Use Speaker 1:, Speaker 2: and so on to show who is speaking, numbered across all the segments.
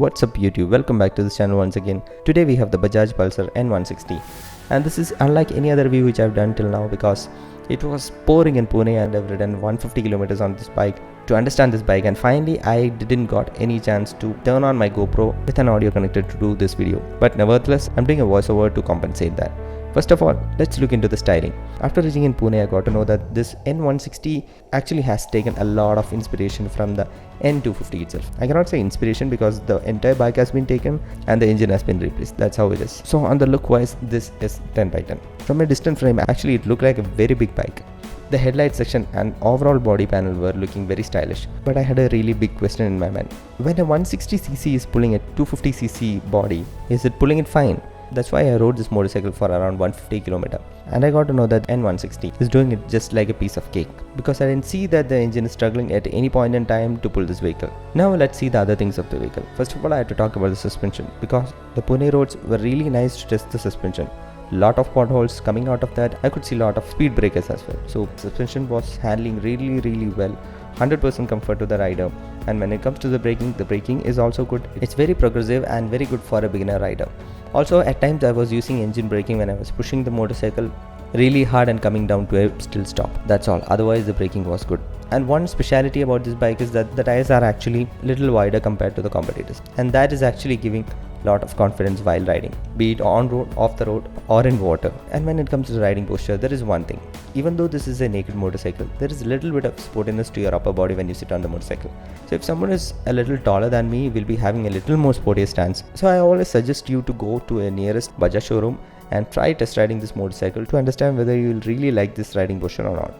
Speaker 1: What's up YouTube, welcome back to this channel once again. Today we have the Bajaj Pulsar N160 and this is unlike any other review which I've done till now because it was pouring in Pune and I've ridden 150 kilometers on this bike to understand this bike, and finally I didn't got any chance to turn on my GoPro with an audio connector to do this video, but nevertheless I'm doing a voiceover to compensate that. First of all, let's look into the styling. After reaching in Pune, I got to know that this N160 actually has taken a lot of inspiration from the N250 itself. I cannot say inspiration because the entire bike has been taken and the engine has been replaced. That's how it is. So on the look wise, this is 10 by 10. From a distant frame, actually it looked like a very big bike. The headlight section and overall body panel were looking very stylish, but I had a really big question in my mind. When a 160cc is pulling a 250cc body, is it pulling it fine? That's why I rode this motorcycle for around 150 km, and I got to know that N160 is doing it just like a piece of cake because I didn't see that the engine is struggling at any point in time to pull this vehicle. Now let's see the other things of the vehicle. First of all, I had to talk about the suspension because the Pune roads were really nice to test the suspension. Lot of potholes coming out of that. I could see lot of speed breakers as well. So suspension was handling really well. 100% comfort to the rider, and when it comes to the braking is also good. It's very progressive and very good for a beginner rider. Also at times I was using engine braking when I was pushing the motorcycle really hard and coming down to a still stop. That's all. Otherwise the braking was good. And one speciality about this bike is that the tires are actually little wider compared to the competitors, and that is actually giving lot of confidence while riding, be it on road, off the road or in water. And when it comes to the riding posture, there is one thing. Even though this is a naked motorcycle, there is a little bit of sportiness to your upper body when you sit on the motorcycle. So if someone is a little taller than me, will be having a little more sportier stance. So I always suggest you to go to a nearest Bajaj showroom and try test riding this motorcycle to understand whether you will really like this riding posture or not.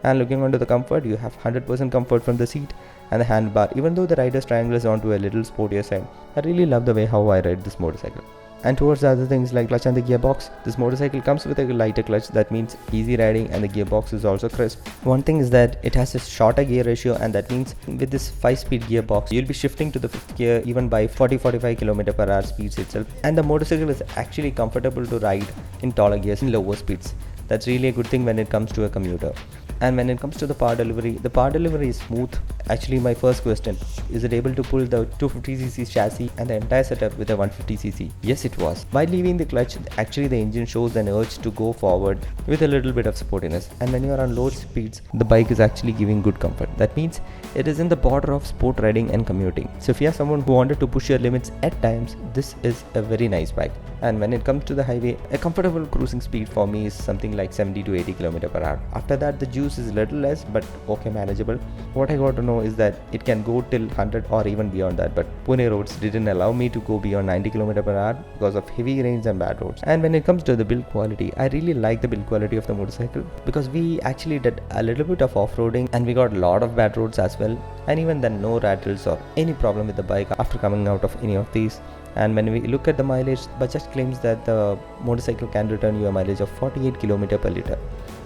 Speaker 1: And looking onto the comfort, you have 100% comfort from the seat and the handlebar. Even though the rider's triangle is onto a little sportier side, I really love the way how I ride this motorcycle. And towards the other things like clutch and the gearbox, this motorcycle comes with a lighter clutch, that means easy riding, and the gearbox is also crisp. One thing is that it has a shorter gear ratio, and that means with this 5-speed gearbox, you'll be shifting to the 5th gear even by 40-45 km/h speeds itself. And the motorcycle is actually comfortable to ride in taller gears in lower speeds. That's really a good thing when it comes to a commuter. And when it comes to the power delivery is smooth. Actually, my first question, is it able to pull the 250cc chassis and the entire setup with a 150cc? Yes, it was. By leaving the clutch, actually the engine shows an urge to go forward with a little bit of sportiness. And when you are on low speeds, the bike is actually giving good comfort. That means it is in the border of sport riding and commuting. So if you are someone who wanted to push your limits at times, this is a very nice bike. And when it comes to the highway, a comfortable cruising speed for me is something like 70 to 80 km/h. After that, the juice is a little less, but okay, manageable. What I got to know is that it can go till 100 or even beyond that, but Pune roads didn't allow me to go beyond 90 km/h because of heavy rains and bad roads. And when it comes to the build quality, I really like the build quality of the motorcycle because we actually did a little bit of off-roading and we got a lot of bad roads as well, and even then no rattles or any problem with the bike after coming out of any of these. And when we look at the mileage, Bajaj claims that the motorcycle can return you a mileage of 48 km per liter.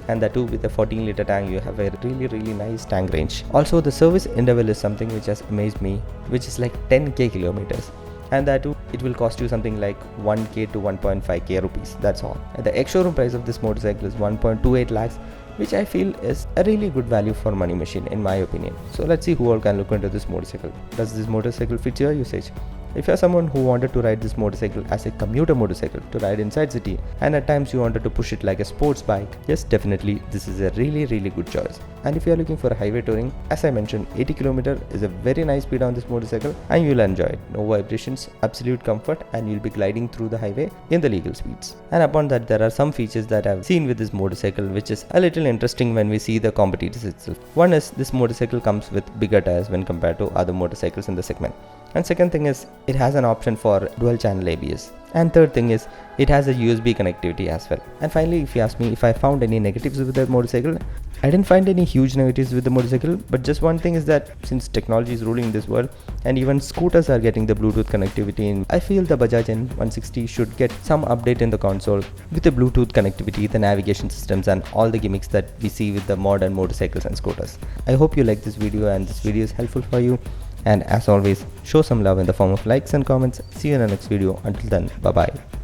Speaker 1: And that too with a 14-liter tank, you have a really nice tank range. Also, the service interval is something which has amazed me, which is like 10k kilometers. And that too, it will cost you something like 1k to 1.5k rupees. That's all. And the ex-showroom price of this motorcycle is 1.28 lakhs, which I feel is a really good value for money machine in my opinion. So let's see who all can look into this motorcycle. Does this motorcycle fit your usage? If you are someone who wanted to ride this motorcycle as a commuter motorcycle to ride inside city, and at times you wanted to push it like a sports bike, yes, definitely this is a really good choice. And if you are looking for a highway touring, as I mentioned, 80 km is a very nice speed on this motorcycle and you'll enjoy it. No vibrations, absolute comfort, and you'll be gliding through the highway in the legal speeds. And upon that, there are some features that I've seen with this motorcycle which is a little interesting when we see the competitors itself. One is this motorcycle comes with bigger tires when compared to other motorcycles in the segment. And second thing is, it has an option for dual channel ABS. And third thing is, it has a USB connectivity as well. And finally, if you ask me if I found any negatives with the motorcycle, I didn't find any huge negatives with the motorcycle, but just one thing is that since technology is ruling this world and even scooters are getting the Bluetooth connectivity in, I feel the Bajaj N160 should get some update in the console with the Bluetooth connectivity, the navigation systems and all the gimmicks that we see with the modern motorcycles and scooters. I hope you like this video and this video is helpful for you. And as always, show some love in the form of likes and comments. See you in the next video. Until then, bye bye.